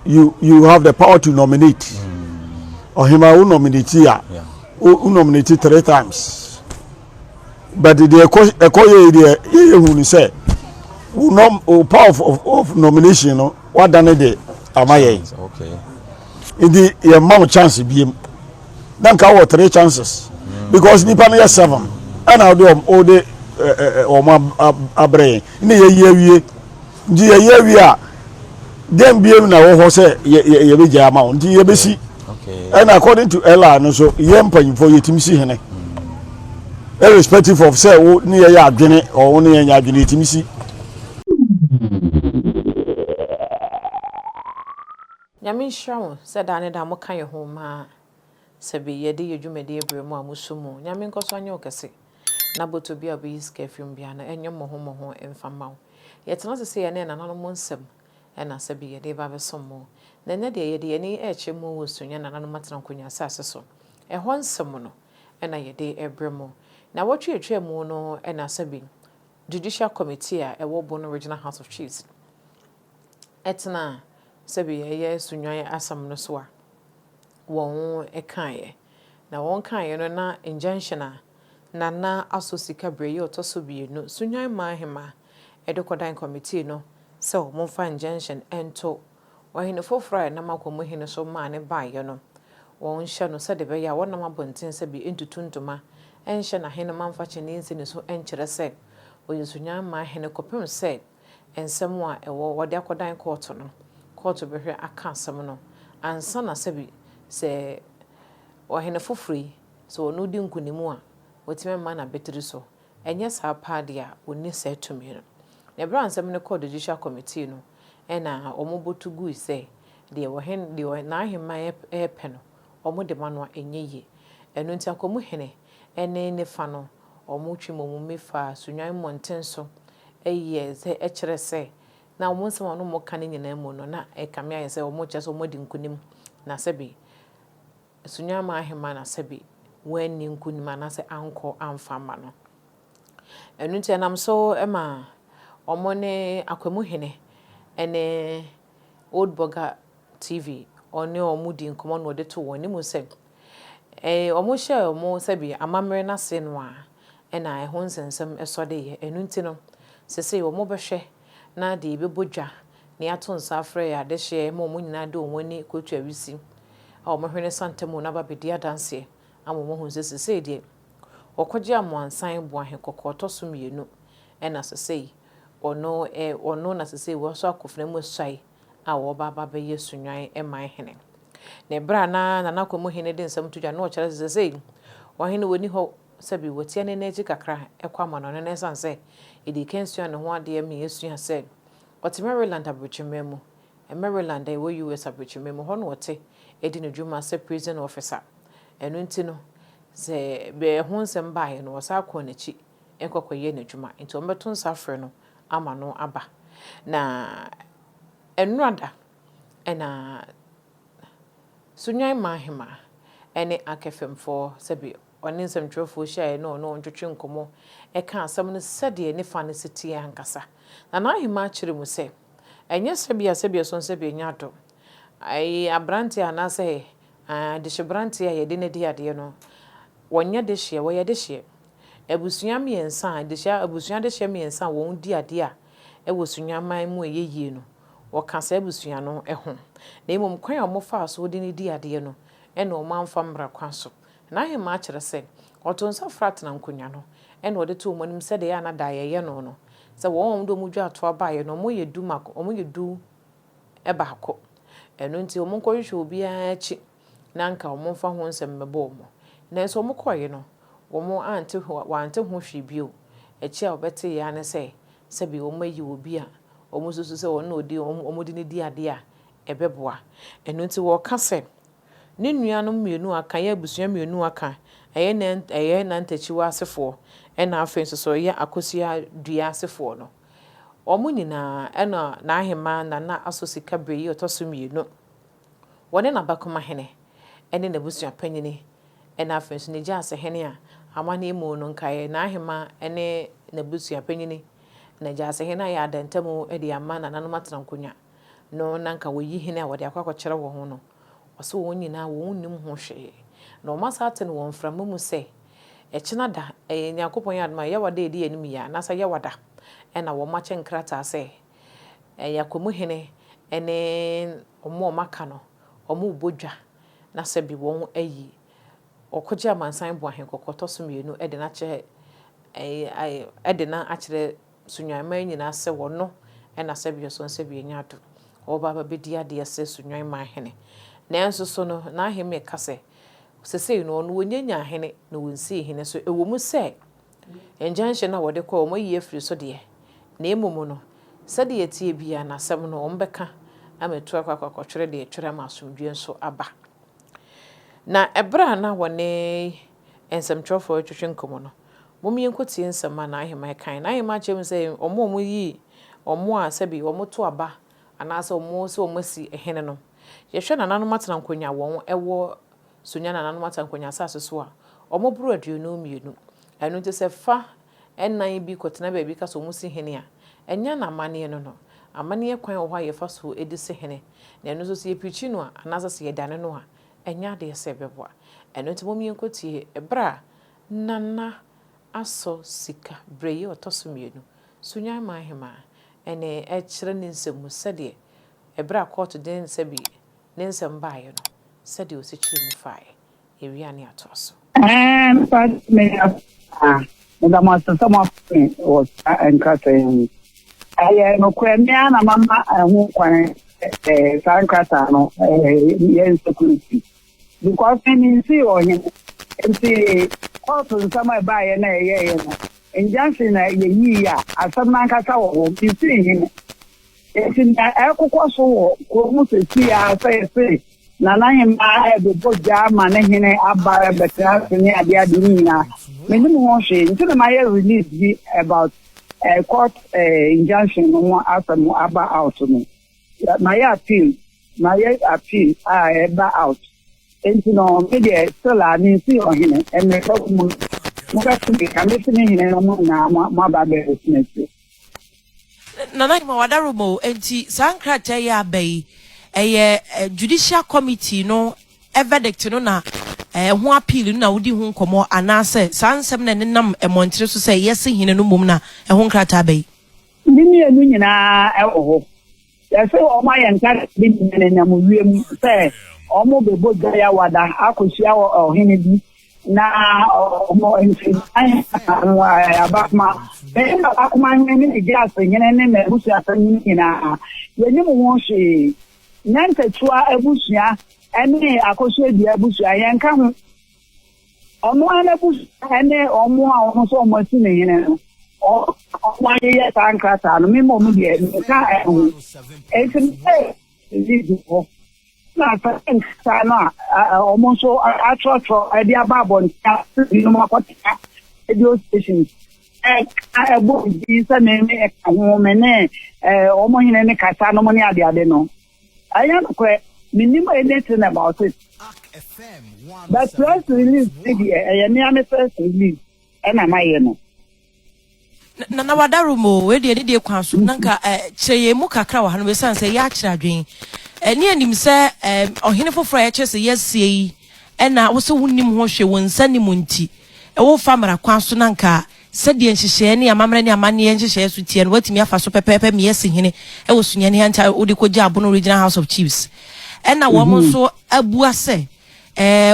you have the power to nominate. Or him who nominate here, who nominate 3 times. But the who say who power of nomination, what done it? Am I? Okay. In the amount chance be him. Then can 3 chances because nipa no 7 and I do all the abre ni ye ndi ye a dem biem na wo ho say ye be jama ndi ye be si okay and according to Ella no so ye mpanyin for yetim si hene irrespective of say wo ni ye adwene or wo ni ye nya adwene yetim si nyame hwɛ sɛ da ne da mo kan ye ho ma sɛbi ye de yedwumede ebremu amusumu nyame nkoso anya okese na boto bia obi iska film bia na enyo mo ho emfama wo yetena se ye na nananom nsɛm ɛna sɛbi ye de ba besomo na nya de ye de ni eche mu wo sunya nananom atena konya asase so ɛhɔ nsɛm no ɛna ye de ebremu na wotwe etwa mu no ɛna sɛbi judicial committee a ɛwɔ Bono Regional House of Chiefs ɛtena sɛbi ye sunyan asam no so a won ekaye na won kaye no na injunction a na asosika breye otoso bienu sunyan mahema edokodan committee no so monfa injunction ento wahine fofra na makomo hine so ma ne baye no won hye no sɛ de be ya wona mabonten sɛ bi entutuntuma enhye na hene manfa kyene nsini so enkyere sɛ oyi sunyan mahene kopem sɛ ensɛm a ɛwɔ wode akodan court no court behwe aka asɛm no ansa na sɛ bi se wahene fofori so no di nkunimu a wotime ma na betri so enye saa paade a oni sa tumi no na bra ansem ne call judicial committee no ena omobotu gu ise de wahen de na ahema e pe no omo de mano enye ye eno nti akomu hene ene ne fa no omo twimomu mefa sunwan montenso eye ze ekere se na omo nsem no mo kan nyina mu no na e kame aye se omo kye so omo di nkunim na sebi sunyama ahema na sɛbi wani nkunima na sɛ anko amfama no ɛnu nti nam so ɛma ɔmo ne akwamu hene ɛne Old Burger TV ɔne ɔmo di nkomo no de to wɔn mu sɛ ɔmo hyɛ ɔmo sɛbi amamre na se no a ɛna ɛho nsensɛm ɛsɔde yɛ ɛnu nti no sese ɔmo bɛhwɛ na de bɛbodwa ne ato nsa afrɛ ya de hye ma ɔmo nyina de ɔmo ni kotu awisi mo hwene santemu na babedi adanse amomo hu sese de okogye amoansan bo ahe kokoto so mienu ena sese ono na sese wo so akofna mu suai a wo baba be yesunwan eman hene ne bra na nakomo hene de nsam tudwa na o kire sese wo hene woni ho sabi wotie ne naji kakra ekwa ma no ne sanse edi kensua ne ho ade me yesua se oti Maryland abrochimemu Maryland e wo US abrochimemu ho no wote edi no dwuma se prison officer enu nti no ze be ho nsem baaye no wasa akọ nachi enkokoye na dwuma nti ombeto nsafre no ama no aba na enrada ena sunyan mahema ene akefemfo sebi oni nsem twofo hia no ntwetwe nkomo eka asem no sede ne fa ne sitie ankasa na ahema akire mu se enye sebi so sebi nyado ai abranti anase de shebranti ya de ne di ade no wonya de hye wo ye de hye abusua miensa de hye abusua de hye miensa won di ade a ewosua man mu eyeye no wo kasa abusua no ho na emom kwan a mo fa so de ne di ade no ena o manfa mra kwa so na hema a kire se otonsa frat na nkonya no ena o de to omonim se de ya na da ye no se wo do mu dwa to aba ye no mo ye du mako mo ye du eba akọ eno nti omo nkọhwehwe obi achi na nka omo mfa ho nsem mebo omo na so omo koye no omo ante ho hwibio echi a obete ya ne se bi omo yi obi a omo susu se won na odi omo di ne di ade a ebeboa eno nti wo ka se ne nuanom mienu aka ya busua mienu aka eye na ntachiwa asefo ena afenso so ya akosia dua asefo no omo nyina ena na ahema na asosika breyi otoso mienu wone na bakoma hene ene na busua panyini ena afenso ne gya ase hene a amane emu no nkae na ahema ene na busua panyini na gya ase hene ya adantemu ede ama na nanom atrankonya no nanka woyi hene a wode akwa kyerɛ wo ho no ɔso wɔn nyinaa wɔn nim ho hwee na ɔmasa ate no wɔn frama mu sɛ ɛkyena da Nyankopɔn yɛ adoma yɛ wada edi anim ya na sɛ yɛ wada ɛna wɔn makyɛ nkrata sɛ Yakomu hene ɛne ɔmo maka no ɔmo bodwa na sɛ bi wɔn ayi ɔkɔgye amansan bo ahen kɔkɔtɔ so mmienu ɛde na kyerɛ ɛde na akyerɛ sunwanman nyinaa sɛ wɔno ɛna sɛ bi so sɛ bi nya do ɔba ba bedi adeɛ sɛ sunwanman hene nanso so no na aheme ka sɛ sesei no ɔno wɔnyanya hene na wɔnsi hene so ɛwɔ mu sɛ ɛngyanhye na wɔde kɔ ɔmo yi afiri so deɛ na emom no sɛ de yɛtie bia na asɛm no ɔmo bɛka ametu akɔkɔtwere de twere ma asomdwe nso aba na ɛbra na wɔne nsɛmtwerɛfoɔ atwitwe nkɔmɔ no momie nkotie nsɛm na ahema kan na ahema kyerɛ mu sɛ ɔmo yi ɔmo a sɛ bi ɔmo to aba anaasɛ ɔmo sɛ ɔmo si hene no yɛhwɛ nananom atena nkonya wɔn ɛwɔ sonya nananom atena nkonya asase so a ɔmo buru aduonu mmienu ɛno nti sɛ fa ɛnan bi kɔtena baabi ka so ɔmo si hene a ɛnya na amanneɛ no amanneɛ kwan wɔ hɔ a yɛfa so edi si hene na ɛno nso sɛ yɛpirikyi no a anaasɛ sɛ yɛdane no a ɛnya adeɛ sɛ ɛbɛboa ɛno nti momie nkɔtie ɛbra nana asɔ sika brɛyi ɔtɔ so mmienu sonya ma ahema ɛne ɛkyerɛ ne nsɛm mu sɛdeɛ ɛbra court den sɛ bi ne nsɛm baeɛ no sɛdeɛ ɔsi kyerɛ mu faeɛ ewia ne ato so but me the most some of was encouraging I no kwenya na mama hu kwan sankata no yen security because me see onye nti kotu nsama bae na eye no injunction na yeyi ya asam na nkasa wo nti hin nti na ekokọ so wo ko mu sesi ya say na nahi ma e be boja ma ne hene aba betra ni ade ade ni na me ni mo hwe nti na my release be about court injunction no asam aba out no my appeal eba out nti no me dey still ani si ohene e me ko mu ga tumi ka me tini hene no mo na ma ba be business nana ma wadarumo enti sankrata ya abai judicial committee no verdict no na ho appeal no na wodi ho nkomo anase sansem na nenam emontre so say yes hine no mom na ho nkrata abai nimi enu nyina ho yese o ma yanka bi nenam wiem say o mo bebo ya wada akosia o hine bi na mo enti abakma be akuma ni gas nyene ne me busu asanyi nyina yenim ho hwe nanta chua ebusua ene akoso edi ebusua yenka ho omo ana busu ene omo a omo so omo si ne hene no o ye sankrata no memo mu de ka ehu etin lidu na sankrata no omo so atrocho edi ababo nta no makota radio station ebo di sa me ho me ne omo hene ne kasa no mo ne ade no I am quite minimum anything about it. But first release, I am first release, and I'm I Nana wadarumo, where the idea kwasu, Nanka, say a muka crow, and we say yachra dream. And near him say, or hinful for HS, yes, see, and I was so winning washe when Sunday munti. A old farmer kwasu Nanka. Said the enchisheni a mamma and a money enchish with and what me for so pepe me yes in I was Sunyani Hanta Udiko Jabon Original House of Chiefs. And now woman so a buase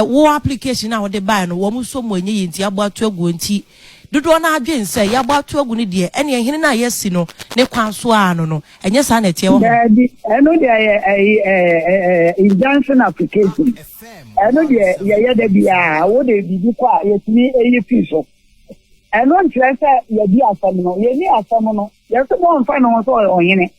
war application now the buy and woman so many in Tiaba to a guinty. Do not again say Yaba to a good dear, any hina yes, no, ne quansuano, no, and yes, I know the injunction application. I know the Bia, what they be quite yet me a piece of. And one say ye be asamo ye ni asamo no ye so mo nfa no so ohene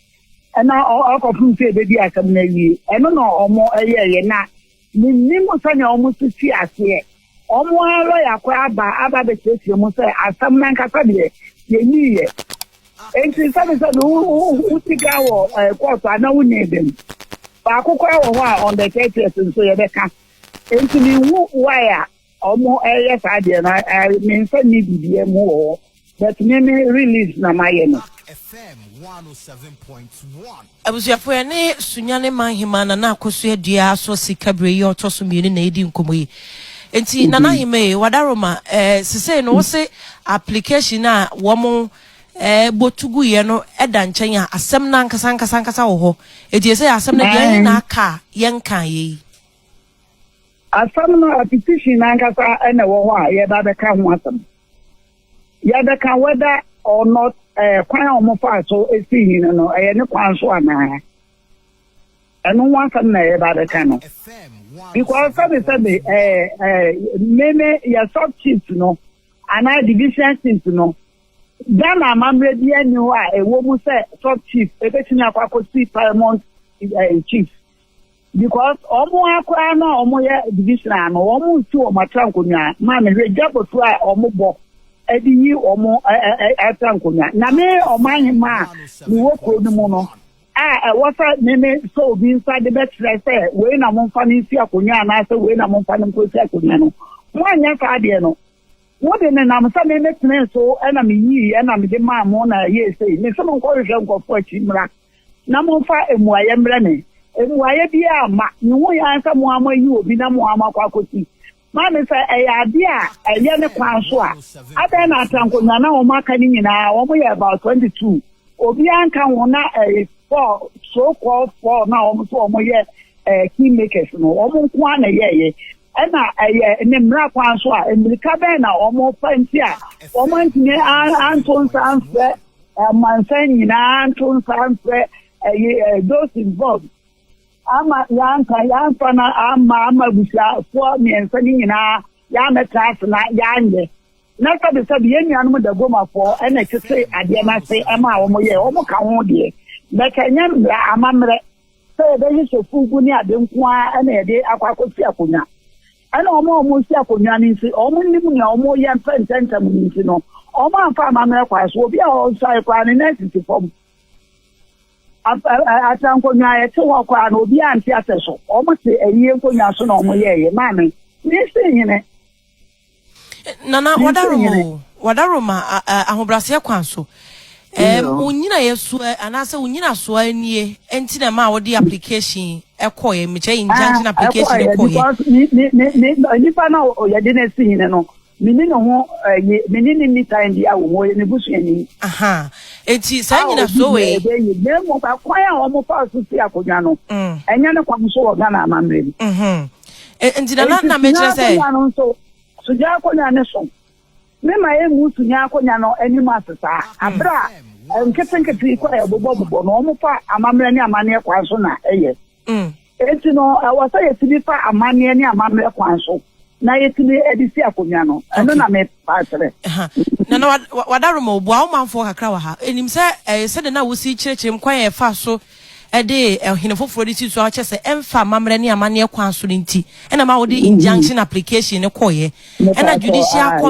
and now akofun say be asamo na wi eno no omo ye na ni mo sanya omo sisi ase omo aro yakwa aba be sisi mo say asamo na nkasa de ye ni ye enti sabe no utiga wo court ana wuni dem ba akokwa wo ho on the 30th so ye be ka enti ni wu wire omo yes I did I mean say ni bibie mu o but me release na my no FM 107.1. Abusuafo ne sunyane manhima na akoso adua so sikabre yi otoso mienu na edi nkomoyi. Enti nana hime wadaroma sese no wo se application a wo botugu ye no eda nchen a asem na nkasa wo ho. Eti se asem na dia na aka yenkan yi. Asam no application na nkasa ene wo ho a ye ba be ka ho asam. Ya be ka whether or not kwan omo fa so esi hin no ne kwan so ana. Eno wan sam na ye ba be ka no. Because sabe meme ya sub chiefs no ana division chiefs no Ghana mamre dia ni ho a ewo mu se sub chief ebetini akwako si paramount chief because omo akwa na omo ye division ano omo ti o matrankonya ma me rejabo to a omo bo edi yi omo atrankonya na me oman ma ni wo ko ni mu no wasa meme so bi inside the best say we na mo fa ni si akonya na say we na mo fa ni ko si akonya no mo anya fa de no wo de na mo sa meme tene so na me yi na me de ma mo na ye say me so mo ko hwe nko fo chi mra na mo fa emuaye mra ne emuaye bi ama ni wo ya nsa mo ama yi obi na mo ama kwa kosi ma me say ya de a ye ne kwan so a abe na atankonya na o maka ni nyina wo mo ye about 22 obi anka wona so called for now so mo ye key makers no omo kwa na ye na ne mra kwan so a emirika be na omo fanti a omo ntine anton sanfre mansan nyina anton sanfre those involved ama yanka na ama busia for me ensani nyina ya metas na ya anye na sabi ye nuanu da goma for na kise ade na se ema omo ye omo ka ho de Bekanya mra amamre so be yi so fugu ni ade nkoa na ye akwakosi akonya ana omo si akonya ni nsi omo nimu na omo ye mpententa mu nsi no omo amfa amamre kwa so obi a o sai kwa ni na sisi fom atankonya ye te wo kwa na obi anti aseso omo te eyi nkonya so na omo ye mame ni si hine nana wadaroma ahobrase kwan so unyina yesu anase unyina so anie enti na ma wodi application ekoye meche injunction application ekoye ni pa na oyade na si hine no mini no ho mini ni time dia wo ye ne busu ani aha enti sa nyina so we be mo ba kwan a wo mo fa so si akonya no enya ne kwam so wo Ghana amamre enti na meche say so ja akonya ne so me ma ye musu nya akonya no anima sesa abra nkete kwa ya bobo no omo fa amamre ni amane kwa so na eye enti no awasa ye tibi fa amane ni amamre kwa so na ye tibi edisi akonya no eno na me pa sere na wadaroma obu a manfo kakra wa ha enim se de na wosi kirekyerem kwa ye fa so ede hinefoforo di so a chese emfa amamre ni amane kwa so nti ena ma wodi injunction application ne koye ena judicial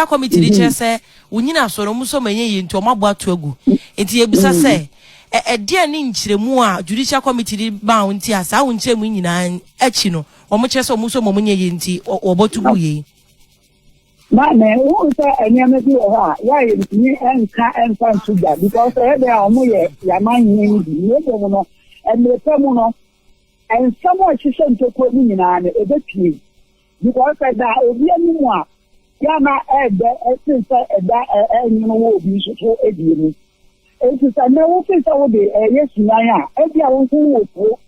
committee di chese unyina soro muso manye yinti o mabo ato agu enti ebisa se de ni nkyiremu a judicial committee di ba wonti asa wonkyeremu nyina achi no o mo chese o muso mo manye yinti obotugu ye na me wo se enyame bi o ha ya ye ni enfa sugar because e be a omo ye ya man yin ni no no emrepe mu no en samo chise ntoko ni nyina ne ebepie because da obi ani mu a ya na ebe etinsa eda enyino wo obi so edie ni etisa na wo fisa wo de yesu nan a ebi a wo ku wo po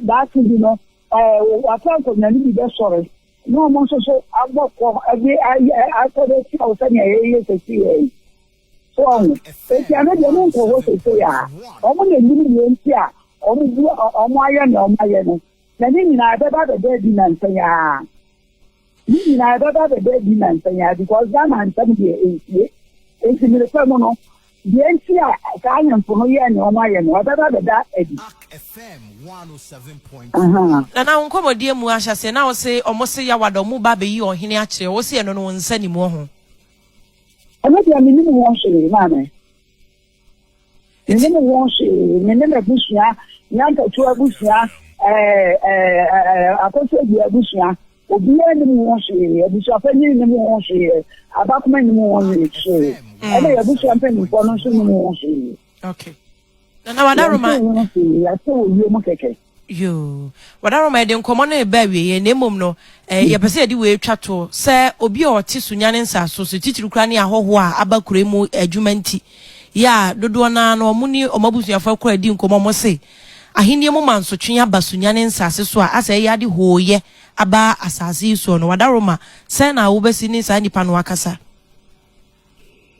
that you know watan ko na ni be sorry no mo so agboko ebi akode ti o se ni ye se ti e so on eti ana de no ko wo se ya o mo ne ni nti a o mo aye no na ni na be ba de di na nsanya ni na da de di na nsanya because that man some dey e mi le famo no the entire kind of no ye no ma ye no da edi FM 107.1 na nkomodie mu ahyase na wo se omo se ya wado mu ba be yi ohene a kire wo se no no nsa ni mu ho ana dia mi ni mu won shiri ma me ni mu won shiri ni na bushia nyanta tu abushia akoso di abushia obiara ni mu wɔn hwee abusuapanyin ni mu wɔn hwee abakoma ni mu wɔn hwee ɛna abusuapanyin no nso ni mu wɔn hwee. Okay. Na wadaroma ya so owie mu keke. Yo wadaroma de nkomo na eba wie na emom no ye pese de we twa to se obi a ɔte sunyane nsaso so titiri kura ne ahoho a abakure mu adwumanti ya dodo na na omuni omabusuafo kura di nkomo mo se ahenie mu manso twen aba sunyane nsase so a asa ya de hoye aba asase so no wadaroma se na wo besi ni sa nipa no akasa.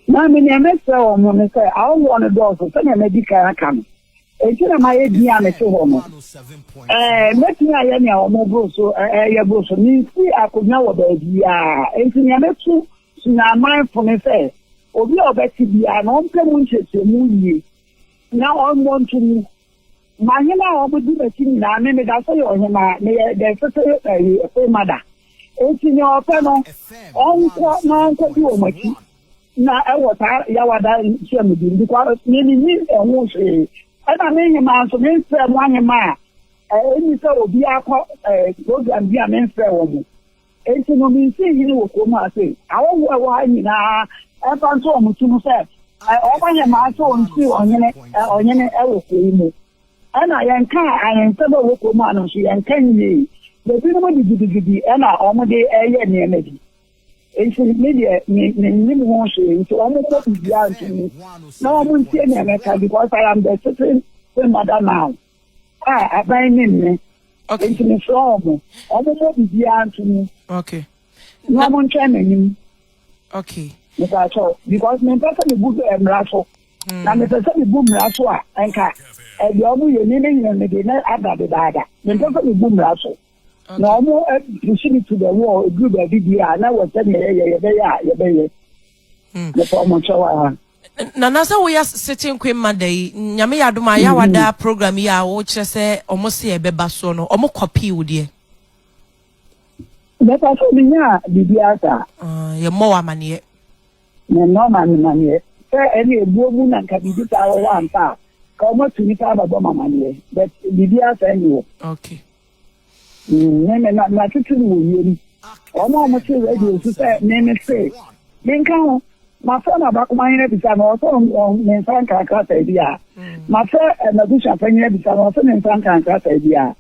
Na me ne amesa o mo ne se awo no do so se na medical aka no ejina ma ye dia me to ho no meti aye ne o mo bro so ye bro so ni si akonya wo ba bia enti ne metu na mindful me se obi obeti bia no mpemu nchese mu yie na on want to ma hema o budi meti na me da so yo hema me de se e mada enti ne o pe no on ko bi o mati na ewota ya wada chiam bi because ni ehun se ana me ma so me se mo anyema eni se obi akọ program bi a me se wo mo enti no mi se yini wo ko ma se awo wo anyina e fa nso o mutu se o ba nyema so nsi onyene e wo ko mu ana yanka ayen se ba wo ko ma no so yanka ni be bi no mo digidi ana o mo de eye ne na bi enti media ni mo ho so enti o mo ko bi antu na o mo ntie ne America because I am the certain mother now abai me okay enti me from o mo bi antu okay na mo ntwa nanim okay because me person me bu emraso na me person me bu mraso a enka e bi o mo ye ni me de na ada me person me bu mraso na mo push me to the wall group of video na was say ye be the former chowa na nasa we ya sitting queen madai nyame ya doma ya wada program ya wo kire se omo se e beba so no omo copy wo de me person bi nya bibiata ye mo wa mane na no mane se eni ebuo mu na nka bibita wo wa mpa ka omo tuni ka babo mane but bibiata ni wo okay na tutu wo yeri omo mo ti radio so say me say binka ma fa na ba kuma yin bisa na so me san ka ka ta dia ma fa na du sha fa yin bisa na so me san ka ka ta dia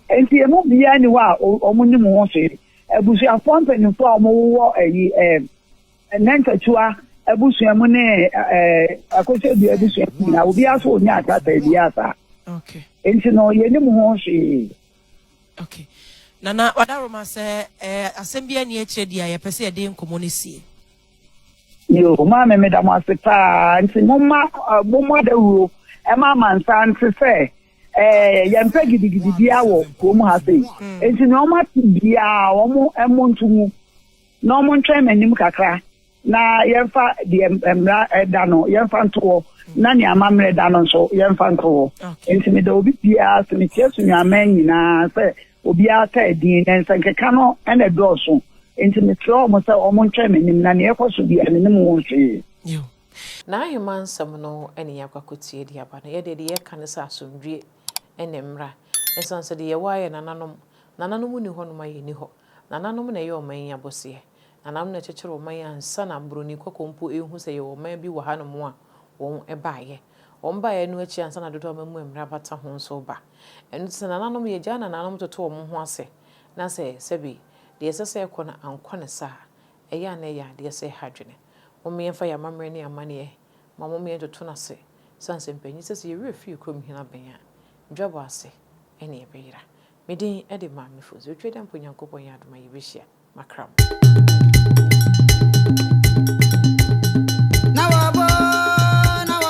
enti e mo bia ni wa omo ni mo se ebusu afon ni fo omo wo eyi nanta chua ebusu mu ne akose bi ebusu na obi aso nya ka ta dia sa okay enti no ye ni mo se okay nana wadaroma se asembia ni eche dia ye pese ye de nkomo ne sie yo ma me da mo aseta nti mo ma da uro e ma mansa nti se ye mpa gidigidi bia wo ko mu ha sei enti no ma bia wo mo emo ntumu no mo ntwe manim kakra na ye mfa de emra da no ye mfa nto na ni amamre da no so ye mfa nto enti me da obi bia se me tiesu nya nyina se obi aka edin nsa nkeka no ene dɔɔso enti me tro mo sɛ ɔmo ntwɛ menim na ne ekoso bi ane nem wo hwee yo na ahema nsɛm no ene yakwakotie di aba na ye de ye ka ne sa asomdwe ene mra esan sɛ de ye wa ye nananom ni hɔ no ma ye ni hɔ nananom na ye ɔman ya bɔse nananom na kyekere ɔman ansa na broni kokompo ehu sɛ ye ɔman bi wɔ ha no mo a wɔn ɛbaaye omba ye no achi ansa na dodo mamu emra bata ho so ba enu tsena nanom ye gya na nanom toto mo ho ase na se sebi de yesese ekɔ na ankɔ ne sa eya na ya de yese hadwene mo ye fa ya mamre ne amane ma mo ye toto na se sanse mpanyi sese ye refi krom hina benya dwabo ase ene ye beyira medin e de ma mefozi otwe da mponyankopon ya adoma ye behia makram